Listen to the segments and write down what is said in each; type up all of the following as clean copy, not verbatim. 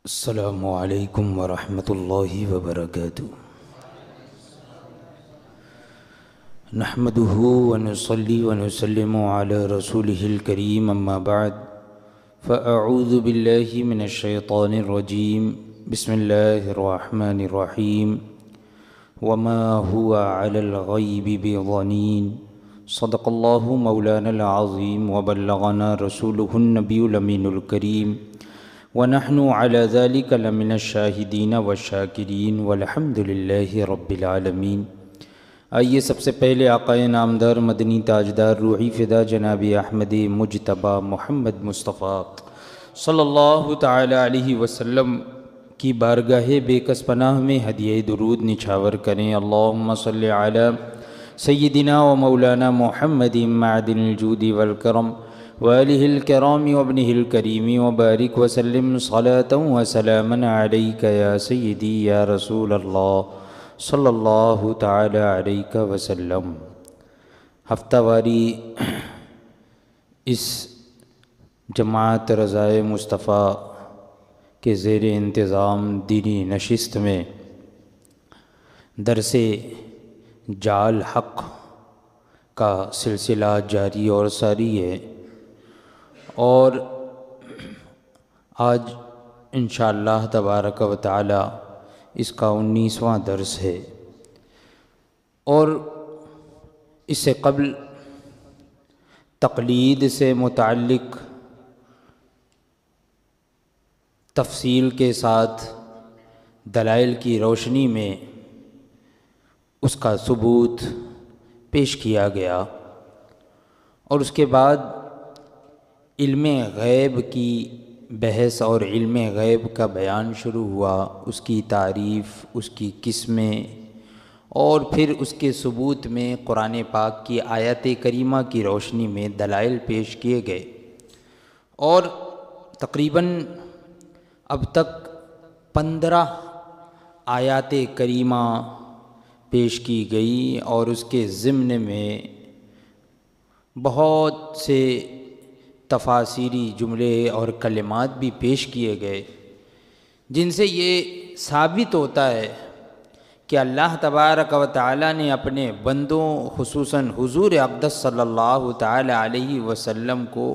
السلام علیکم ورحمۃ اللہ وبرکاتہ۔ نحمده ونصلي ونسلم على رسوله الكريم اما بعد فاعوذ باللہ من الشیطان الرجیم بسم اللہ الرحمن الرحیم وما هو على الغیب بضنین صدق اللہ مولانا العظیم وبلغنا رسوله النبی الامین الکریم وَنَحْنُ عَلَى ذَلِكَ لَمِنَ الشَّاهِدِينَ وَالشَّاكِرِينَ وَالْحَمْدُ لِلَّهِ رَبِّ الْعَالَمِينَ۔ آئیے سب سے پہلے آقائے نامدار مدنی تاجدار روحی فدا جناب احمد مجتبی محمد مصطفیٰ صلی اللہ تعالی علیہ وسلم کی بارگاہ بے کس پناہ میں ہدیہ درود نچھاور کریں۔ اللہم صلی علی سیدنا و مولانا محمد معدن الجود والکرم وآلہ الکرام وابنہ الکریم وبارک وسلم صلاة وسلاما علیک یا سیدی یا رسول اللہ صلی اللہ تعالی علیہ وسلم۔ ہفتہ واری اس جماعت رضائے مصطفیٰ کے زیر انتظام دینی نشست میں درس جال حق کا سلسلہ جاری اور ساری ہے، اور آج انشاءاللہ تبارک و تعالی اس کا 19واں درس ہے۔ اور اس سے قبل تقلید سے متعلق تفصیل کے ساتھ دلائل کی روشنی میں اس کا ثبوت پیش کیا گیا، اور اس کے بعد علم غیب کی بحث اور علم غیب کا بیان شروع ہوا، اس کی تعریف، اس کی قسمیں، اور پھر اس کے ثبوت میں قرآن پاک کی آیات کریمہ کی روشنی میں دلائل پیش کیے گئے، اور تقریباً اب تک 15 آیات کریمہ پیش کی گئی، اور اس کے ضمن میں بہت سے تفاسیری جملے اور کلمات بھی پیش کیے گئے، جن سے یہ ثابت ہوتا ہے کہ اللہ تبارک و تعالی نے اپنے بندوں خصوصاً حضور اقدس صلی اللہ تعالی علیہ وسلم کو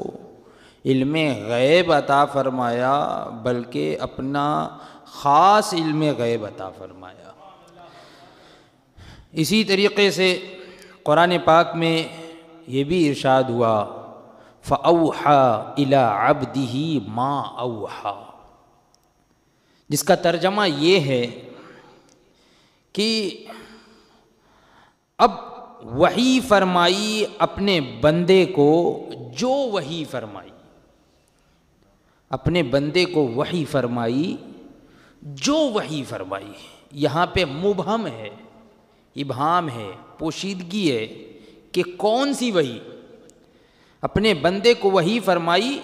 علم غیب عطا فرمایا، بلکہ اپنا خاص علم غیب عطا فرمایا۔ اسی طریقے سے قرآن پاک میں یہ بھی ارشاد ہوا فَأَوْحَى إِلَىٰ عَبْدِهِ مَا أَوْحَى، جس کا ترجمہ یہ ہے کہ اب وحی فرمائی اپنے بندے کو جو وحی فرمائی، اپنے بندے کو وحی فرمائی جو وحی فرمائی۔ یہاں پہ مبہم ہے، ابہام ہے، پوشیدگی ہے کہ کون سی وحی؟ اپنے بندے کو وحی فرمائی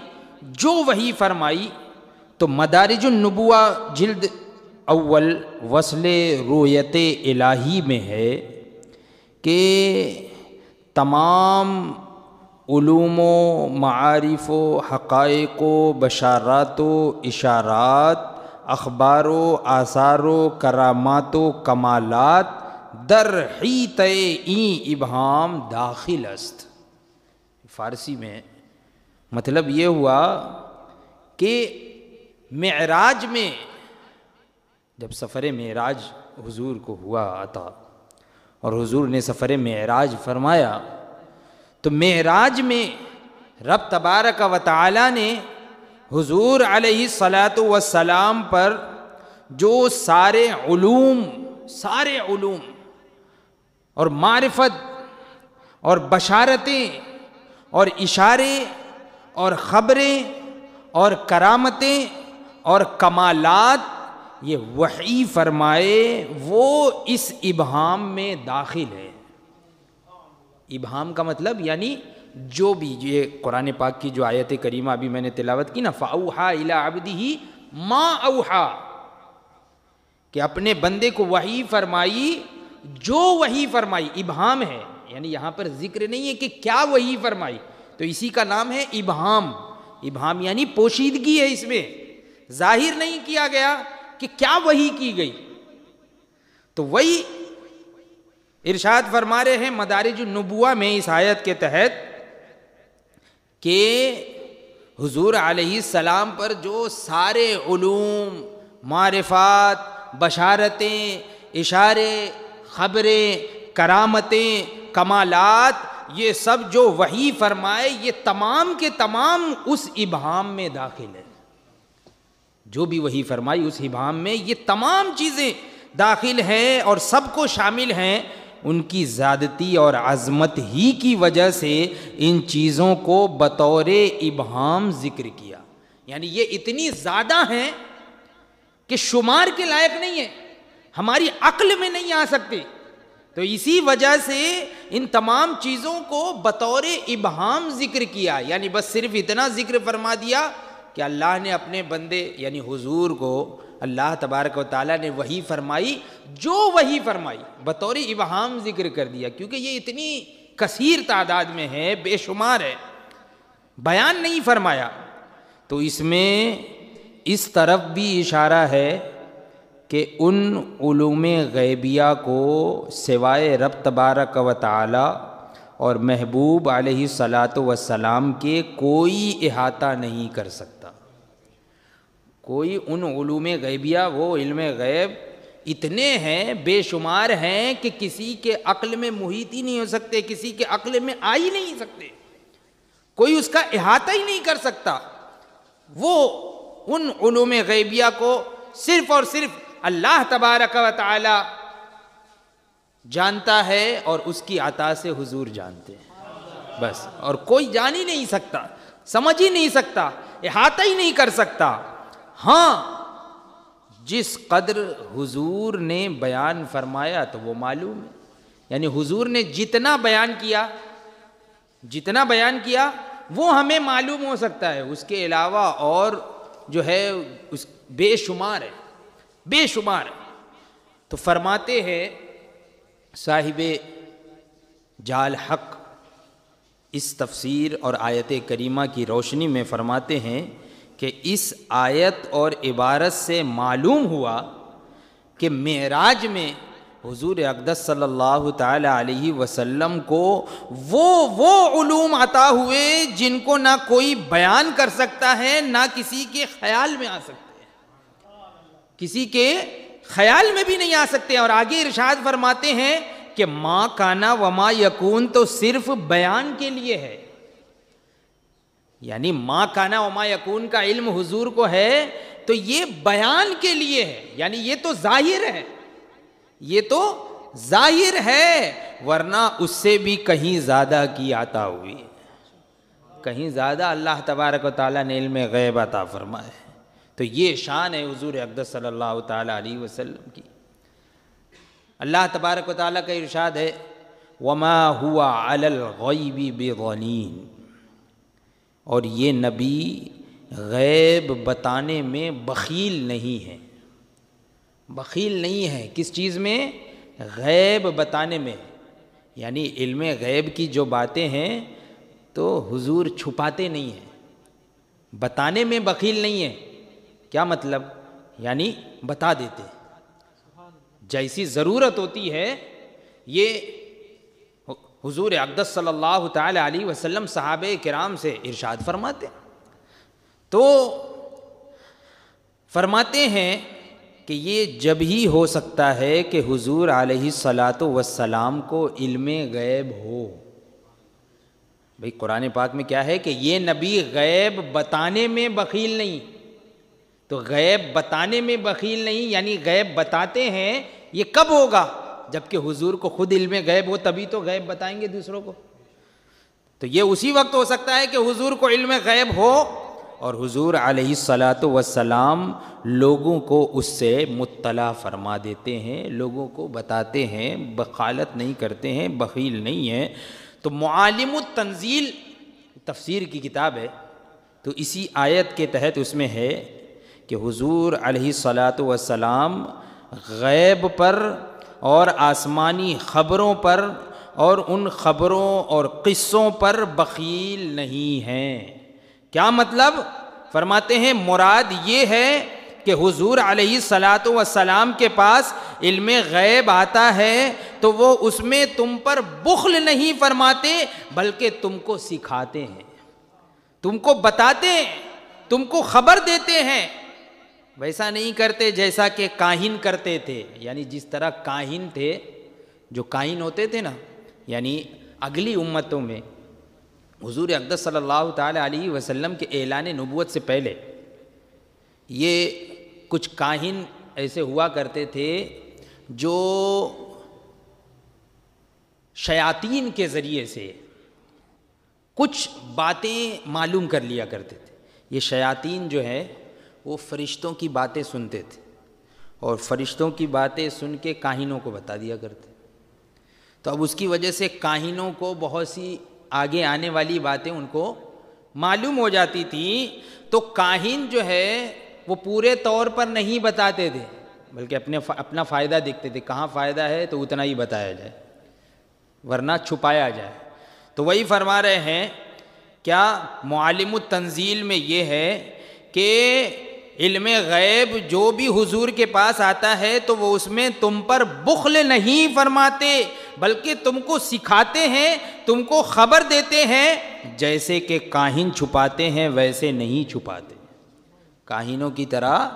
جو وحی فرمائی۔ تو مدارج النبوہ جلد اول وصل رؤیت الہی میں ہے کہ تمام علوم و معارف و حقائق و بشارات و اشارات، اخبار و آثار و کرامات و کمالات در حیطِ این ابہام داخل است۔ فارسی میں مطلب یہ ہوا کہ معراج میں جب سفر معراج حضور کو ہوا عطا، اور حضور نے سفر معراج فرمایا، تو معراج میں رب تبارک و تعالی نے حضور علیہ الصلاۃ والسلام پر جو سارے علوم اور معرفت اور بشارتیں اور اشارے اور خبریں اور کرامتیں اور کمالات یہ وحی فرمائے، وہ اس ابہام میں داخل ہے۔ ابہام کا مطلب یعنی جو بھی یہ قرآن پاک کی جو آیت کریمہ ابھی میں نے تلاوت کی نا، فَأَوْحَى إِلَىٰ عَبْدِهِ مَا أَوْحَى، کہ اپنے بندے کو وحی فرمائی جو وحی فرمائی۔ ابہام ہے، یعنی یہاں پر ذکر نہیں ہے کہ کیا وحی فرمائی، تو اسی کا نام ہے ابہام۔ ابہام یعنی پوشیدگی ہے اس میں، ظاہر نہیں کیا گیا کہ کیا وحی کی گئی. تو وہی ارشاد فرما رہے ہیں مدارج النبوہ میں اس آیت کے تحت کہ حضور علیہ السلام پر جو سارے علوم، معرفات، بشارتیں، اشارے، خبریں، کرامتیں، کمالات، یہ سب جو وحی فرمائے یہ تمام کے تمام اس ابہام میں داخل ہے. جو بھی وحی فرمائی اس ابہام میں یہ تمام چیزیں داخل ہیں اور سب کو شامل ہیں. ان کی زیادتی اور عظمت ہی کی وجہ سے ان چیزوں کو بطور ابہام ذکر کیا. یعنی یہ اتنی زیادہ ہیں کہ شمار کے لائق نہیں ہے، ہماری عقل میں نہیں آ سکتے. تو اسی وجہ سے ان تمام چیزوں کو بطور ابہام ذکر کیا. یعنی بس صرف اتنا ذکر فرما دیا کہ اللہ نے اپنے بندے یعنی حضور کو اللہ تبارک و تعالیٰ نے وحی فرمائی، جو وحی فرمائی بطور ابہام ذکر کر دیا، کیونکہ یہ اتنی کثیر تعداد میں ہے، بے شمار ہے، بیان نہیں فرمایا. تو اس میں اس طرف بھی اشارہ ہے کہ ان علوم غیبیہ کو سوائے رب تبارک و تعالی اور محبوب علیہ الصلاۃ والسلام کے کوئی احاطہ نہیں کر سکتا. کوئی ان علوم غیبیہ، وہ علم غیب اتنے ہیں، بے شمار ہیں کہ کسی کے عقل میں محیط ہی نہیں ہو سکتے، کسی کے عقل میں آ ہی نہیں سکتے، کوئی اس کا احاطہ ہی نہیں کر سکتا. وہ ان علوم غیبیہ کو صرف اور صرف اللہ تبارک و تعالی جانتا ہے اور اس کی عطا سے حضور جانتے ہیں بس، اور کوئی جان ہی نہیں سکتا، سمجھ ہی نہیں سکتا، احاطہ ہی نہیں کر سکتا. ہاں جس قدر حضور نے بیان فرمایا تو وہ معلوم ہے. یعنی حضور نے جتنا بیان کیا وہ ہمیں معلوم ہو سکتا ہے، اس کے علاوہ اور جو ہے اس بے شمار ہے. تو فرماتے ہیں صاحب جال حق اس تفسیر اور آیت کریمہ کی روشنی میں فرماتے ہیں کہ اس آیت اور عبارت سے معلوم ہوا کہ معراج میں حضور اقدس صلی اللہ تعالی علیہ وسلم کو وہ علوم عطا ہوئے جن کو نہ کوئی بیان کر سکتا ہے، نہ کسی کے خیال میں آ سکتے ہیں، کسی کے خیال میں بھی نہیں آ سکتے. اور آگے ارشاد فرماتے ہیں کہ ما کانا وما یکون تو صرف بیان کے لیے ہے. یعنی ما کانا وما یکون کا علم حضور کو ہے تو یہ بیان کے لیے ہے. یعنی یہ تو ظاہر ہے، ورنہ اس سے بھی کہیں زیادہ کی عطا ہوئی، کہیں زیادہ اللہ تبارک و تعالیٰ نے علم غیب عطا فرمائے. تو یہ شان ہے حضور اقدس صلی اللہ تعالیٰ علیہ وسلم کی. اللہ تبارک و تعالیٰ کا ارشاد ہے وما هو علی الغیب بضنین، اور یہ نبی غیب بتانے میں بخیل نہیں ہے. بخیل نہیں ہے کس چیز میں؟ غیب بتانے میں. یعنی علم غیب کی جو باتیں ہیں تو حضور چھپاتے نہیں ہیں، بتانے میں بخیل نہیں ہے. کیا مطلب؟ یعنی بتا دیتے، جیسی ضرورت ہوتی ہے. یہ حضور اقدس صلی اللہ تعالی علیہ وسلم صحابہ کرام سے ارشاد فرماتے، تو فرماتے ہیں کہ یہ جب ہی ہو سکتا ہے کہ حضور علیہ الصلاۃ والسلام کو علم غیب ہو. بھئی قرآن پاک میں کیا ہے کہ یہ نبی غیب بتانے میں بخیل نہیں. تو غیب بتانے میں بخیل نہیں، یعنی غیب بتاتے ہیں. یہ کب ہوگا؟ جبکہ حضور کو خود علم غیب ہو، تبھی تو غیب بتائیں گے دوسروں کو. تو یہ اسی وقت ہو سکتا ہے کہ حضور کو علم غیب ہو اور حضور علیہ الصلاۃ والسلام لوگوں کو اس سے مطلع فرما دیتے ہیں، لوگوں کو بتاتے ہیں، بخالت نہیں کرتے ہیں، بخیل نہیں ہیں. تو معالم التنزیل تفسیر کی کتاب ہے، تو اسی آیت کے تحت اس میں ہے کہ حضور علیہ الصلاۃ والسلام غیب پر اور آسمانی خبروں پر اور ان خبروں اور قصوں پر بخیل نہیں ہیں. کیا مطلب؟ فرماتے ہیں مراد یہ ہے کہ حضور علیہ الصلاۃ والسلام کے پاس علم غیب آتا ہے تو وہ اس میں تم پر بخل نہیں فرماتے بلکہ تم کو سکھاتے ہیں، تم کو بتاتے ہیں، تم کو خبر دیتے ہیں۔ ویسا نہیں کرتے جیسا کہ کاہن کرتے تھے، یعنی جس طرح کاہن تھے، جو کاہن ہوتے تھے نا، یعنی اگلی امتوں میں حضور اقدس صلی اللہ تعالی علیہ وسلم کے اعلان نبوت سے پہلے یہ کچھ کاہن ایسے ہوا کرتے تھے جو شیاطین کے ذریعے سے کچھ باتیں معلوم کر لیا کرتے تھے۔ یہ شیاطین جو ہے وہ فرشتوں کی باتیں سنتے تھے اور فرشتوں کی باتیں سن کے کاہنوں کو بتا دیا کرتے، تو اب اس کی وجہ سے کاہنوں کو بہت سی آگے آنے والی باتیں ان کو معلوم ہو جاتی تھیں، تو کاہن جو ہے وہ پورے طور پر نہیں بتاتے تھے بلکہ اپنا فائدہ دیکھتے تھے، کہاں فائدہ ہے تو اتنا ہی بتایا جائے ورنہ چھپایا جائے۔ تو وہی فرما رہے ہیں کیا معالم التنزیل میں یہ ہے کہ علم غیب جو بھی حضور کے پاس آتا ہے تو وہ اس میں تم پر بخل نہیں فرماتے بلکہ تم کو سکھاتے ہیں، تم کو خبر دیتے ہیں، جیسے کہ کاہن چھپاتے ہیں ویسے نہیں چھپاتے، کاہنوں کی طرح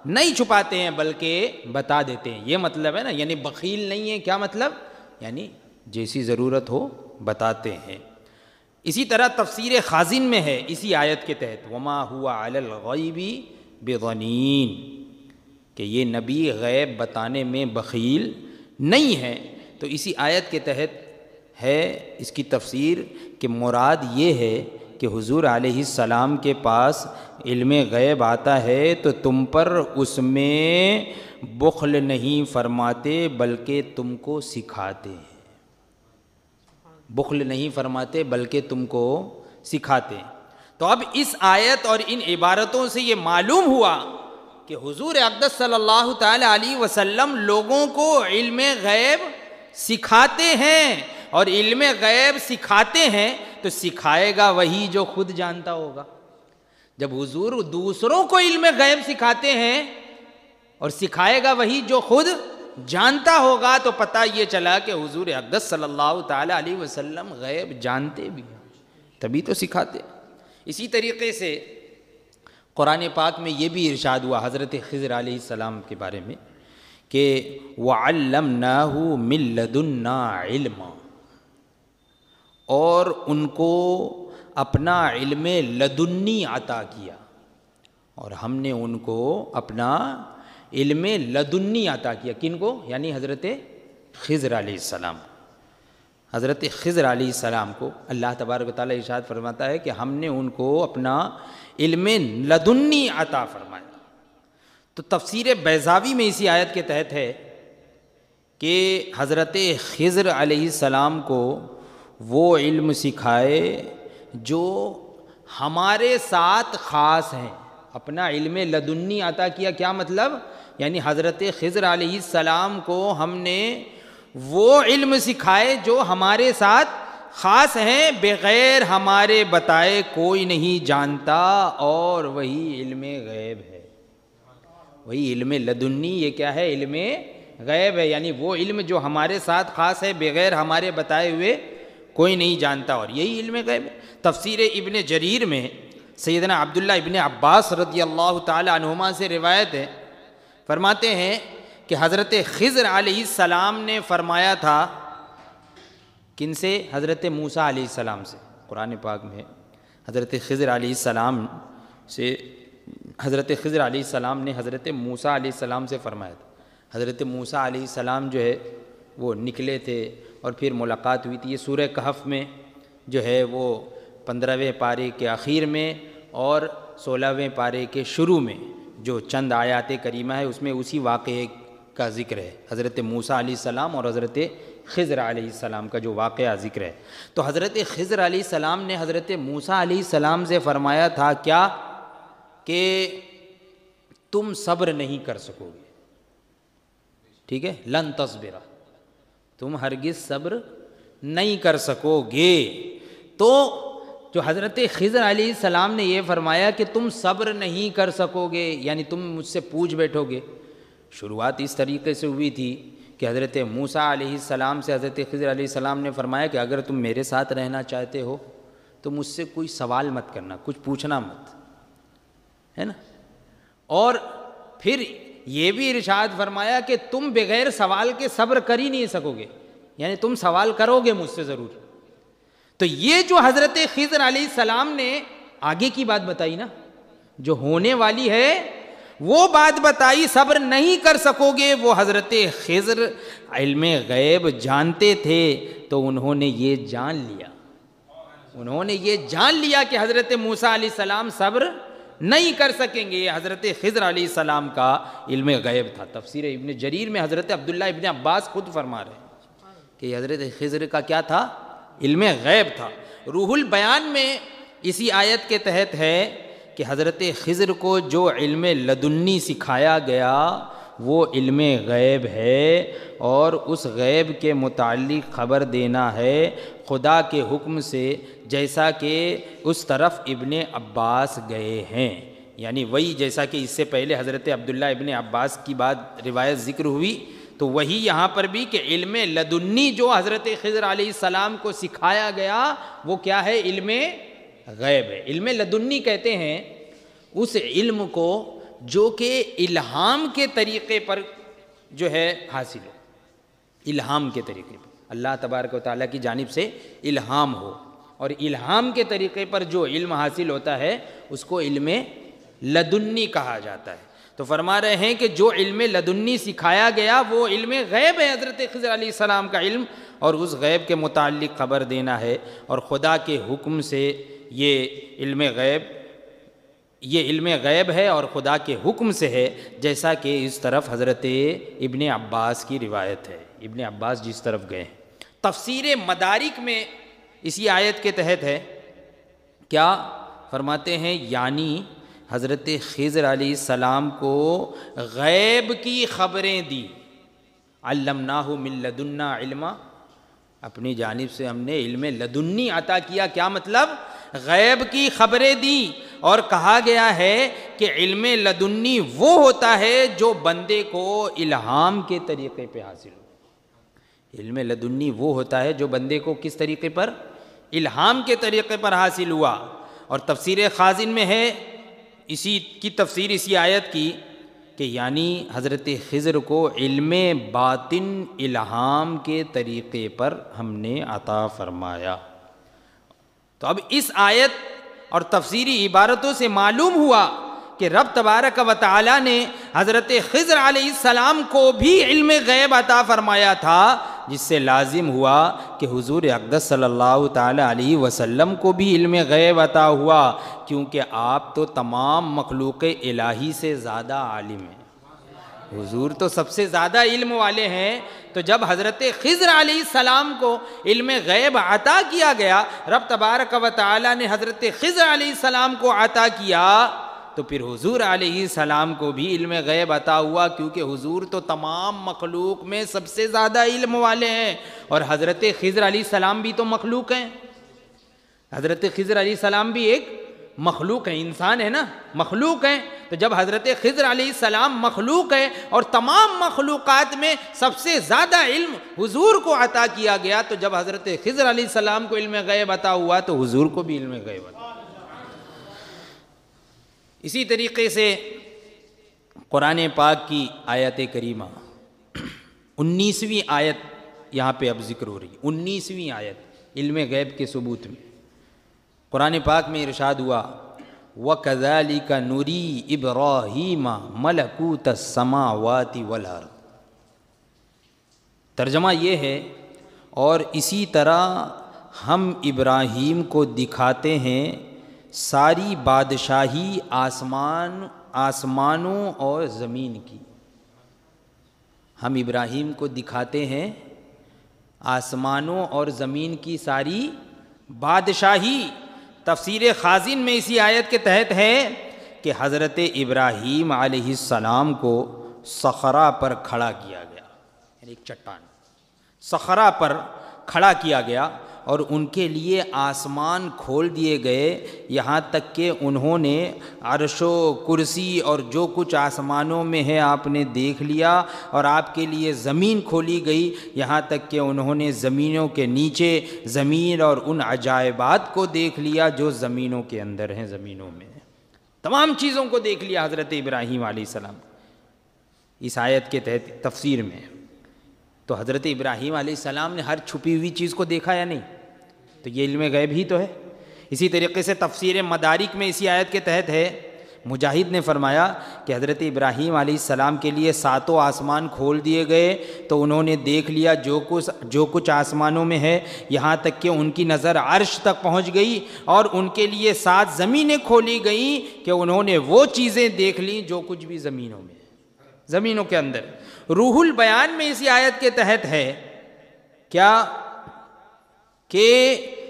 نہیں چھپاتے ہیں بلکہ بتا دیتے ہیں۔ یہ مطلب ہے نا، یعنی بخیل نہیں ہے۔ کیا مطلب؟ یعنی جیسی ضرورت ہو بتاتے ہیں۔ اسی طرح تفسیر خازن میں ہے اسی آیت کے تحت وما ہوا علی الغیب بضنین، کہ یہ نبی غیب بتانے میں بخیل نہیں ہے۔ تو اسی آیت کے تحت ہے اس کی تفسیر کہ مراد یہ ہے کہ حضور علیہ السلام کے پاس علم غیب آتا ہے تو تم پر اس میں بخل نہیں فرماتے بلکہ تم کو سکھاتے ہیں، بخل نہیں فرماتے بلکہ تم کو سکھاتے ہیں۔ تو اب اس آیت اور ان عبارتوں سے یہ معلوم ہوا کہ حضور اقدس صلی اللہ تعالی علیہ وسلم لوگوں کو علم غیب سکھاتے ہیں، اور علم غیب سکھاتے ہیں تو سکھائے گا وہی جو خود جانتا ہوگا۔ جب حضور دوسروں کو علم غیب سکھاتے ہیں اور سکھائے گا وہی جو خود جانتا ہوگا تو پتہ یہ چلا کہ حضور اقدس صلی اللہ تعالی علیہ وسلم غیب جانتے بھی ہیں، تبھی تو سکھاتے۔ اسی طریقے سے قرآن پاک میں یہ بھی ارشاد ہوا حضرت خضر علیہ السلام کے بارے میں کہ وَعَلَّمْنَاهُ مِن لَّدُنَّا عِلْمًا، اور ان کو اپنا علم لدنی عطا کیا، اور ہم نے ان کو اپنا علم لدنی عطا کیا۔ کن کو؟ یعنی حضرت خضر علیہ السلام۔ حضرت خضر علیہ السلام کو اللہ تبارک و تعالیٰ ارشاد فرماتا ہے کہ ہم نے ان کو اپنا علم لدنی عطا فرمایا۔ تو تفسیر بیضاوی میں اسی آیت کے تحت ہے کہ حضرت خضر علیہ السلام کو وہ علم سکھائے جو ہمارے ساتھ خاص ہیں، اپنا علم لدنی عطا کیا۔ کیا مطلب؟ یعنی حضرت خضر علیہ السلام کو ہم نے وہ علم سکھائے جو ہمارے ساتھ خاص ہیں، بغیر ہمارے بتائے کوئی نہیں جانتا، اور وہی علم غیب ہے۔ وہی علم لدنی یہ کیا ہے؟ علم غیب ہے، یعنی وہ علم جو ہمارے ساتھ خاص ہے، بغیر ہمارے بتائے ہوئے کوئی نہیں جانتا، اور یہی علم غیب ہے۔ تفسیر ابن جریر میں سیدنا عبداللہ ابن عباس رضی اللہ تعالی عنہما سے روایت ہے، فرماتے ہیں کہ حضرت خضر علیہ السلام نے فرمایا تھا، کن سے؟ حضرت موسیٰ علیہ السلام سے۔ قرآن پاک میں حضرت خضر علیہ السلام سے، حضرت خضر علیہ السلام نے حضرت موسیٰ علیہ السلام سے فرمایا تھا۔ حضرت موسیٰ علیہ السلام جو ہے وہ نکلے تھے اور پھر ملاقات ہوئی تھی۔ یہ سورہ کہف میں جو ہے وہ 15ویں پارے کے اخیر میں اور 16ویں پارے کے شروع میں جو چند آیات کریمہ ہے اس میں اسی واقعے کا ذکر ہے، حضرت موسیٰ علیہ السلام اور حضرت خضر علیہ السلام کا جو واقعہ ذکر ہے۔ تو حضرت خضر علیہ السلام نے حضرت موسیٰ علیہ السلام سے فرمایا تھا کیا؟ کہ تم صبر نہیں کر سکو گے، ٹھیک ہے، لن تصبر، تم ہرگز صبر نہیں کر سکو گے، تو جو حضرت خضر علیہ السلام نے یہ فرمایا کہ تم صبر نہیں کر سکو گے، یعنی تم مجھ سے پوچھ بیٹھو گے، شروعات اس طریقے سے ہوئی تھی کہ حضرت موسیٰ علیہ السلام سے حضرت خضر علیہ السلام نے فرمایا کہ اگر تم میرے ساتھ رہنا چاہتے ہو تو مجھ سے کوئی سوال مت کرنا، کچھ پوچھنا مت، ہے نا. اور پھر یہ بھی ارشاد فرمایا کہ تم بغیر سوال کے صبر کر ہی نہیں سکو گے، یعنی تم سوال کرو گے مجھ سے ضرور. تو یہ جو حضرت خضر علیہ السلام نے آگے کی بات بتائی نا، جو ہونے والی ہے وہ بات بتائی، صبر نہیں کر سکو گے. وہ حضرت خضر علم غیب جانتے تھے تو انہوں نے یہ جان لیا، انہوں نے یہ جان لیا کہ حضرت موسیٰ علیہ السلام صبر نہیں کر سکیں گے. حضرت خضر علیہ السلام کا علم غیب تھا. تفسیر ابن جریر میں حضرت عبداللہ ابن عباس خود فرما رہے ہیں کہ حضرت خضر کا کیا تھا؟ علم غیب تھا. روح البیان میں اسی آیت کے تحت ہے کہ حضرت خضر کو جو علم لدنی سکھایا گیا وہ علم غیب ہے، اور اس غیب کے متعلق خبر دینا ہے خدا کے حکم سے، جیسا کہ اس طرف ابن عباس گئے ہیں. یعنی وہی جیسا کہ اس سے پہلے حضرت عبداللہ ابن عباس کی بات روایت ذکر ہوئی، تو وہی یہاں پر بھی کہ علم لدنی جو حضرت خضر علیہ السلام کو سکھایا گیا وہ کیا ہے؟ علم غیب ہے. علم لدنی کہتے ہیں اس علم کو جو کہ الہام کے طریقے پر جو ہے حاصل ہو، الہام کے طریقے پر اللہ تبارک و تعالیٰ کی جانب سے الہام ہو، اور الہام کے طریقے پر جو علم حاصل ہوتا ہے اس کو علم لدنی کہا جاتا ہے. تو فرما رہے ہیں کہ جو علم لدنی سکھایا گیا وہ علم غیب ہے، حضرت خضر علیہ السلام کا علم، اور اس غیب کے متعلق خبر دینا ہے، اور خدا کے حکم سے یہ علم غیب ہے اور خدا کے حکم سے ہے، جیسا کہ اس طرف حضرت ابن عباس کی روایت ہے، ابن عباس جس طرف گئے. تفسیر مدارک میں اسی آیت کے تحت ہے، کیا فرماتے ہیں؟ یعنی حضرت خضر علیہ السلام کو غیب کی خبریں دی، علمناہ من لدنا علما، اپنی جانب سے ہم نے علم لدنی عطا کیا. کیا مطلب؟ غیب کی خبریں دی، اور کہا گیا ہے کہ علم لدنی وہ ہوتا ہے جو بندے کو الہام کے طریقے پہ حاصل ہو. علم لدنی وہ ہوتا ہے جو بندے کو کس طریقے پر؟ الہام کے طریقے پر حاصل ہوا. اور تفسیر خازن میں ہے اسی کی تفسیر اسی آیت کی کہ یعنی حضرت خضر کو علم باطن الہام کے طریقے پر ہم نے عطا فرمایا. تو اب اس آیت اور تفسیری عبارتوں سے معلوم ہوا کہ رب تبارک و تعالی نے حضرت خضر علیہ السلام کو بھی علم غیب عطا فرمایا تھا، جس سے لازم ہوا کہ حضور اقدس صلی اللہ تعالی علیہ وسلم کو بھی علم غیب عطا ہوا، کیونکہ آپ تو تمام مخلوق الہی سے زیادہ عالم ہیں، حضور تو سب سے زیادہ علم والے ہیں. تو جب حضرت خضر علیہ السلام کو علم غیب عطا کیا گیا، رب تبارک و تعالی نے حضرت خضر علیہ السلام کو عطا کیا، تو پھر حضور علیہ السلام کو بھی علم غیب عطا ہوا، کیونکہ حضور تو تمام مخلوق میں سب سے زیادہ علم والے ہیں، اور حضرت خضر علیہ السلام بھی تو مخلوق ہیں. حضرت خضر علیہ السلام بھی ایک مخلوق ہیں، انسان ہے نا، مخلوق ہیں. تو جب حضرت خضر علیہ السلام مخلوق ہے اور تمام مخلوقات میں سب سے زیادہ علم حضور کو عطا کیا گیا، تو جب حضرت خضر علیہ السلام کو علم غیب عطا ہوا تو حضور کو بھی علم غیب عطا. اسی طریقے سے قرآن پاک کی آیت کریمہ 19ویں آیت یہاں پہ اب ذکر ہو رہی ہے، 19ویں آیت علم غیب کے ثبوت میں. قرآن پاک میں ارشاد ہوا وَكَذَلِكَ نُرِي إِبْرَاهِيمَ مَلَكُوتَ السَّمَاوَاتِ وَالْأَرْضِ. ترجمہ یہ ہے، اور اسی طرح ہم ابراہیم کو دکھاتے ہیں ساری بادشاہی آسمانوں اور زمین کی. ہم ابراہیم کو دکھاتے ہیں آسمانوں اور زمین کی ساری بادشاہی. تفسیر خازن میں اسی آیت کے تحت ہے کہ حضرت ابراہیم علیہ السلام کو صخرہ پر کھڑا کیا گیا، یعنی ایک چٹان صخرہ پر کھڑا کیا گیا، اور ان کے لیے آسمان کھول دیے گئے، یہاں تک کہ انہوں نے عرش و کرسی اور جو کچھ آسمانوں میں ہے آپ نے دیکھ لیا، اور آپ کے لیے زمین کھولی گئی، یہاں تک کہ انہوں نے زمینوں کے نیچے زمین اور ان عجائبات کو دیکھ لیا جو زمینوں کے اندر ہیں، زمینوں میں تمام چیزوں کو دیکھ لیا حضرت ابراہیم علیہ السلام اس آیت کے تحت تفسیر میں۔ تو حضرت ابراہیم علیہ السلام نے ہر چھپی ہوئی چیز کو دیکھا یا نہیں؟ تو یہ علم غیب ہی تو ہے۔ اسی طریقے سے تفسیر مدارک میں اسی آیت کے تحت ہے، مجاہد نے فرمایا کہ حضرت ابراہیم علیہ السلام کے لیے ساتوں آسمان کھول دیے گئے تو انہوں نے دیکھ لیا جو کچھ آسمانوں میں ہے، یہاں تک کہ ان کی نظر عرش تک پہنچ گئی، اور ان کے لیے 7 زمینیں کھولی گئیں کہ انہوں نے وہ چیزیں دیکھ لیں جو کچھ بھی زمینوں میں، زمینوں کے اندر۔ روح البیان میں اسی آیت کے تحت ہے کیا کہ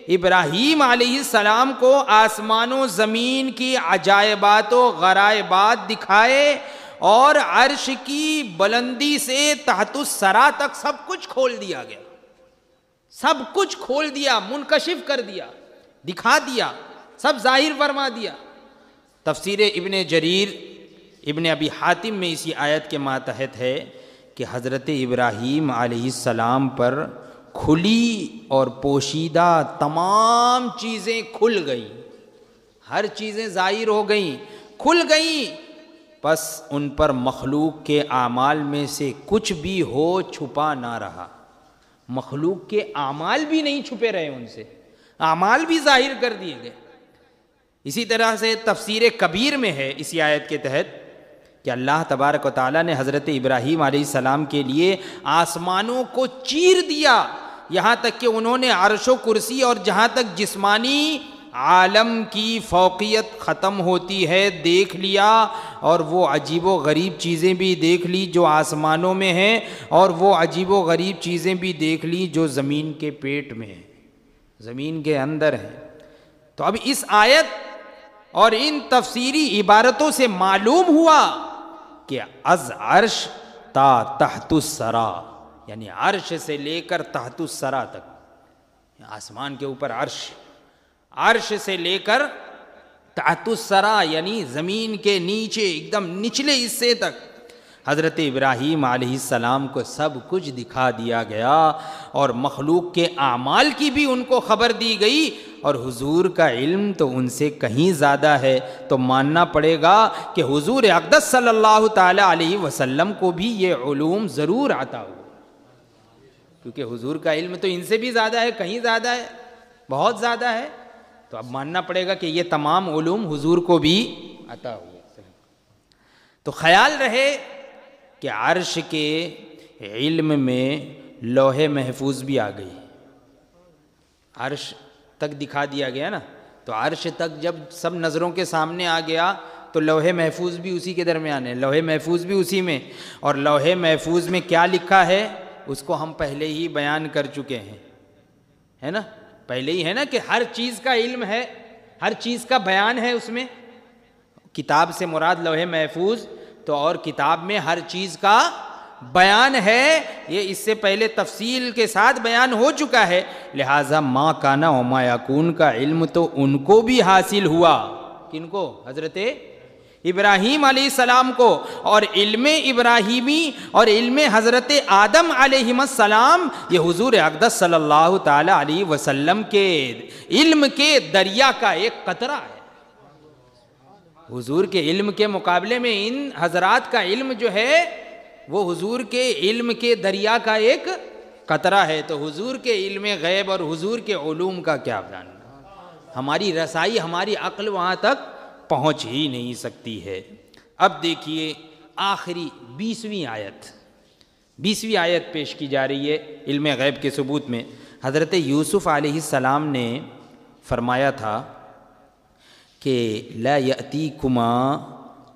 ابراہیم علیہ السلام کو آسمان و زمین کی عجائبات و غرائبات دکھائے، اور عرش کی بلندی سے تحت الثری تک سب کچھ کھول دیا گیا، سب کچھ کھول دیا، منکشف کر دیا، دکھا دیا، سب ظاہر فرما دیا۔ تفسیر ابن جریر ابن ابی حاتم میں اسی آیت کے ماتحت ہے کہ حضرت ابراہیم علیہ السلام پر کھلی اور پوشیدہ تمام چیزیں کھل گئیں، ہر چیزیں ظاہر ہو گئیں، کھل گئیں، بس ان پر مخلوق کے اعمال میں سے کچھ بھی ہو چھپا نہ رہا، مخلوق کے اعمال بھی نہیں چھپے رہے، ان سے اعمال بھی ظاہر کر دیے گئے۔ اسی طرح سے تفسیر کبیر میں ہے اسی آیت کے تحت کہ اللہ تبارک و تعالیٰ نے حضرت ابراہیم علیہ السلام کے لیے آسمانوں کو چیر دیا، یہاں تک کہ انہوں نے عرش و کرسی اور جہاں تک جسمانی عالم کی فوقیت ختم ہوتی ہے دیکھ لیا، اور وہ عجیب و غریب چیزیں بھی دیکھ لی جو آسمانوں میں ہیں، اور وہ عجیب و غریب چیزیں بھی دیکھ لی جو زمین کے پیٹ میں ہیں، زمین کے اندر ہیں۔ تو اب اس آیت اور ان تفسیری عبارتوں سے معلوم ہوا کہ از عرش تا تحت الثری، یعنی عرش سے لے کر تحت الثری تک، آسمان کے اوپر عرش، عرش سے لے کر تحت الثری یعنی زمین کے نیچے ایک دم نچلے حصے تک حضرت ابراہیم علیہ السلام کو سب کچھ دکھا دیا گیا، اور مخلوق کے اعمال کی بھی ان کو خبر دی گئی، اور حضور کا علم تو ان سے کہیں زیادہ ہے، تو ماننا پڑے گا کہ حضور اقدس صلی اللہ تعالی علیہ وسلم کو بھی یہ علوم ضرور عطا ہوا، کیونکہ حضور کا علم تو ان سے بھی زیادہ ہے، کہیں زیادہ ہے، بہت زیادہ ہے، تو اب ماننا پڑے گا کہ یہ تمام علوم حضور کو بھی عطا ہوئے۔ تو خیال رہے کہ عرش کے علم میں لوح محفوظ بھی آ گئی، عرش تک دکھا دیا گیا نا، تو عرش تک جب سب نظروں کے سامنے آ گیا تو لوح محفوظ بھی اسی کے درمیان ہے، لوح محفوظ بھی اسی میں، اور لوح محفوظ میں کیا لکھا ہے اس کو ہم پہلے ہی بیان کر چکے ہیں، ہے نا، پہلے ہی ہے نا کہ ہر چیز کا علم ہے، ہر چیز کا بیان ہے اس میں، کتاب سے مراد لوح محفوظ، تو اور کتاب میں ہر چیز کا بیان ہے، یہ اس سے پہلے تفصیل کے ساتھ بیان ہو چکا ہے، لہٰذا ما کانا و ما یکون کا علم تو ان کو بھی حاصل ہوا، کن کو؟ حضرت ابراہیم علیہ السلام کو، اور علم ابراہیمی اور علم حضرت آدم علیہ السلام یہ حضور اقدس صلی اللہ تعالی علیہ وسلم کے علم کے دریا کا ایک قطرہ ہے۔ حضور کے علم کے مقابلے میں ان حضرات کا علم جو ہے وہ حضور کے علم کے دریا کا ایک قطرہ ہے، تو حضور کے علم غیب اور حضور کے علوم کا کیا جاننا، ہماری رسائی، ہماری عقل وہاں تک پہنچ ہی نہیں سکتی ہے۔ اب دیکھیے آخری 20ویں آیت پیش کی جا رہی ہے علم غیب کے ثبوت میں۔ حضرت یوسف علیہ السلام نے فرمایا تھا کہ لا یأتیکما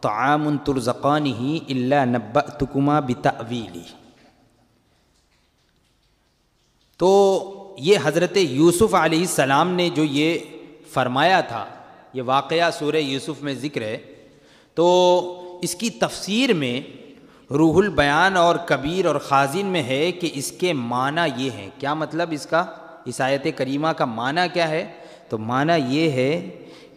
طعام ترزقانہ الا نبأتکما بتأویلہ، تو یہ حضرت یوسف علیہ السلام نے جو یہ فرمایا تھا، یہ واقعہ سورہ یوسف میں ذکر ہے، تو اس کی تفسیر میں روح البیان اور کبیر اور خازن میں ہے کہ اس کے معنی یہ ہیں، کیا مطلب اس کا؟ اس آیت کریمہ کا معنی کیا ہے؟ تو معنی یہ ہے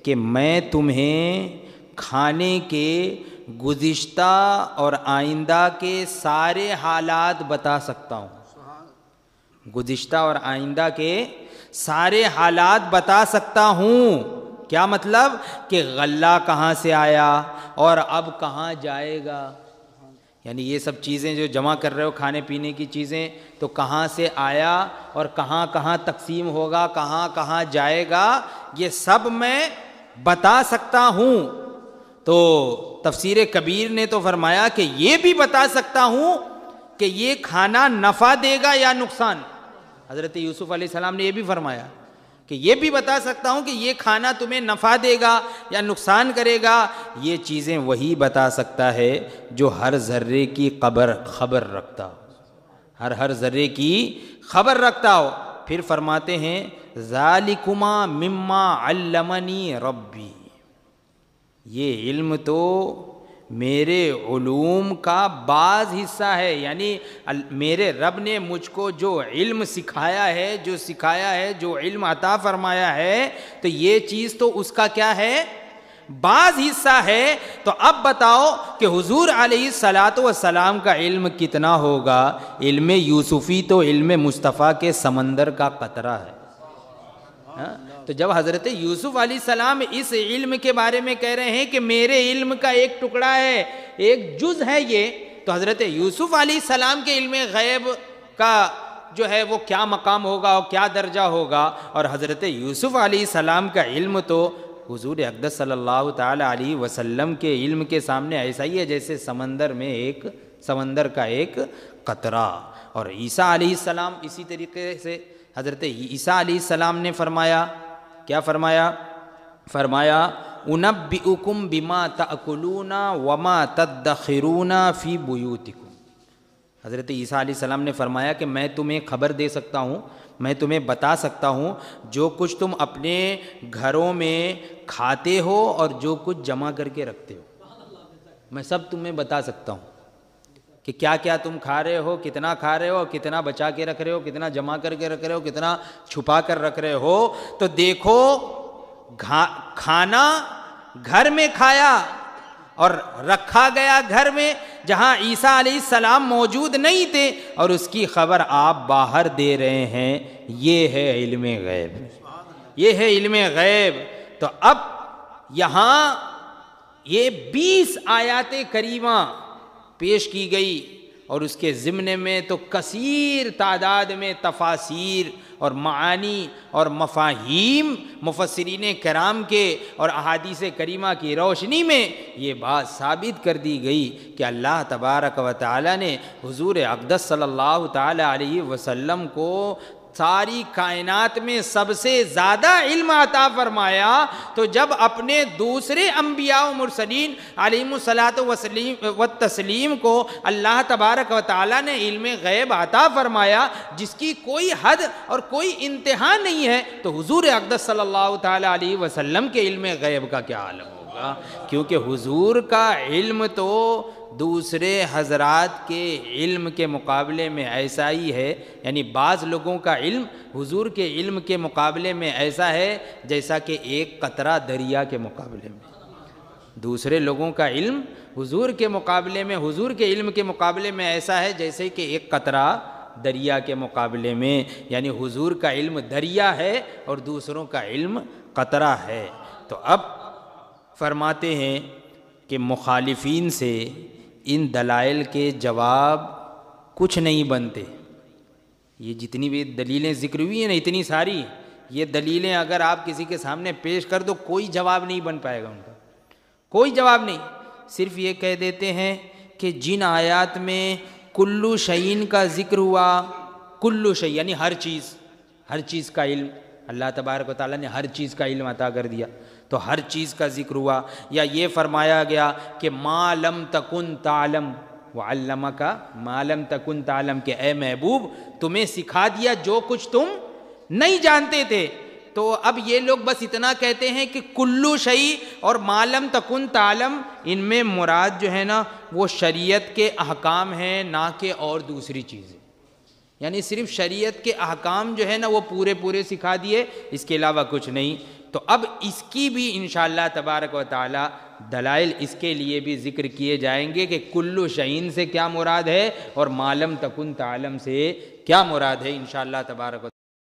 کہ میں تمہیں کھانے کے گزشتہ اور آئندہ کے سارے حالات بتا سکتا ہوں، گزشتہ اور آئندہ کے سارے حالات بتا سکتا ہوں۔ کیا مطلب؟ کہ غلہ کہاں سے آیا اور اب کہاں جائے گا، یعنی یہ سب چیزیں جو جمع کر رہے ہو کھانے پینے کی چیزیں، تو کہاں سے آیا اور کہاں کہاں تقسیم ہوگا، کہاں کہاں جائے گا، یہ سب میں بتا سکتا ہوں۔ تو تفسیر کبیر نے تو فرمایا کہ یہ بھی بتا سکتا ہوں کہ یہ کھانا نفع دے گا یا نقصان۔ حضرت یوسف علیہ السلام نے یہ بھی فرمایا کہ یہ بھی بتا سکتا ہوں کہ یہ کھانا تمہیں نفع دے گا یا نقصان کرے گا۔ یہ چیزیں وہی بتا سکتا ہے جو ہر ذرے کی خبر رکھتا ہو، ہر ذرے کی خبر رکھتا ہو۔ پھر فرماتے ہیں ذالکما مما علمنی ربی، یہ علم تو میرے علوم کا بعض حصہ ہے، یعنی میرے رب نے مجھ کو جو علم سکھایا ہے، جو علم عطا فرمایا ہے، تو یہ چیز تو اس کا کیا ہے؟ بعض حصہ ہے۔ تو اب بتاؤ کہ حضور علیہ الصلاۃ والسلام کا علم کتنا ہوگا؟ علم یوسفی تو علم مصطفیٰ کے سمندر کا قطرہ ہے۔ تو جب حضرت یوسف علیہ السلام اس علم کے بارے میں کہہ رہے ہیں کہ میرے علم کا ایک ٹکڑا ہے، ایک جز ہے یہ، تو حضرت یوسف علیہ السلام کے علم غیب کا جو ہے وہ کیا مقام ہوگا اور کیا درجہ ہوگا، اور حضرت یوسف علیہ السلام کا علم تو حضور اقدس صلی اللہ تعالی علیہ وسلم کے علم کے سامنے ایسا ہی ہے جیسے سمندر کا ایک قطرہ۔ اور عیسیٰ علیہ السلام اسی طریقے سے حضرت عیسیٰ علیہ السلام نے فرمایا، کیا فرمایا؟ فرمایا انبئکم بما تأکلون وما تدخرون فی بیوتکم۔ حضرت عیسیٰ علیہ السلام نے فرمایا کہ میں تمہیں خبر دے سکتا ہوں، میں تمہیں بتا سکتا ہوں جو کچھ تم اپنے گھروں میں کھاتے ہو اور جو کچھ جمع کر کے رکھتے ہو، میں سب تمہیں بتا سکتا ہوں کہ کیا کیا تم کھا رہے ہو، کتنا کھا رہے ہو، کتنا بچا کے رکھ رہے ہو، کتنا جمع کر کے رکھ رہے ہو، کتنا چھپا کر رکھ رہے ہو۔ تو دیکھو کھانا گھر میں کھایا اور رکھا گیا گھر میں جہاں عیسیٰ علیہ السلام موجود نہیں تھے، اور اس کی خبر آپ باہر دے رہے ہیں، یہ ہے علم غیب، یہ ہے علم غیب۔ تو اب یہاں یہ 20 آیات کریمہ پیش کی گئی، اور اس کے ضمن میں تو کثیر تعداد میں تفاسیر اور معانی اور مفاہیم مفسرین کرام کے اور احادیث کریمہ کی روشنی میں یہ بات ثابت کر دی گئی کہ اللہ تبارک و تعالی نے حضور اقدس صلی اللہ تعالی علیہ وسلم کو ساری کائنات میں سب سے زیادہ علم عطا فرمایا۔ تو جب اپنے دوسرے انبیاء و مرسلین علیہم الصلاۃ والتسلیم کو اللہ تبارک و تعالیٰ نے علم غیب عطا فرمایا جس کی کوئی حد اور کوئی انتہا نہیں ہے، تو حضور اقدس صلی اللہ تعالیٰ علیہ وسلم کے علم غیب کا کیا عالم ہوگا؟ کیونکہ حضور کا علم تو دوسرے حضرات کے علم کے مقابلے میں ایسا ہی ہے، یعنی بعض لوگوں کا علم حضور کے علم کے مقابلے میں ایسا ہے جیسا کہ ایک قطرہ دریا کے مقابلے میں، دوسرے لوگوں کا علم حضور کے مقابلے میں، حضور کے علم کے مقابلے میں ایسا ہے جیسے کہ ایک قطرہ دریا کے مقابلے میں، یعنی حضور کا علم دریا ہے اور دوسروں کا علم قطرہ ہے۔ تو اب فرماتے ہیں کہ مخالفین سے ان دلائل کے جواب کچھ نہیں بنتے۔ یہ جتنی بھی دلیلیں ذکر ہوئی ہیں نا، اتنی ساری یہ دلیلیں اگر آپ کسی کے سامنے پیش کر دو کوئی جواب نہیں بن پائے گا ان کا، کوئی جواب نہیں۔ صرف یہ کہہ دیتے ہیں کہ جن آیات میں کلو شعین کا ذکر ہوا، کلو شعی یعنی ہر چیز کا علم، اللہ تبارک و تعالیٰ نے ہر چیز کا علم عطا کر دیا، تو ہر چیز کا ذکر ہوا، یا یہ فرمایا گیا کہ ما لم تکن تعلم وعلمک ما لم تکن تعلم، کہ اے محبوب تمہیں سکھا دیا جو کچھ تم نہیں جانتے تھے۔ تو اب یہ لوگ بس اتنا کہتے ہیں کہ کلو شیء اور ما لم تکن تعلم، ان میں مراد جو ہے نا وہ شریعت کے احکام ہیں، نہ کہ اور دوسری چیزیں۔ یعنی صرف شریعت کے احکام جو ہے نا وہ پورے پورے سکھا دیے، اس کے علاوہ کچھ نہیں۔ تو اب اس کی بھی انشاءاللہ تبارک و تعالی دلائل اس کے لیے بھی ذکر کیے جائیں گے کہ کلو شعین سے کیا مراد ہے اور معلم تکن تعلم سے کیا مراد ہے، انشاءاللہ تبارک و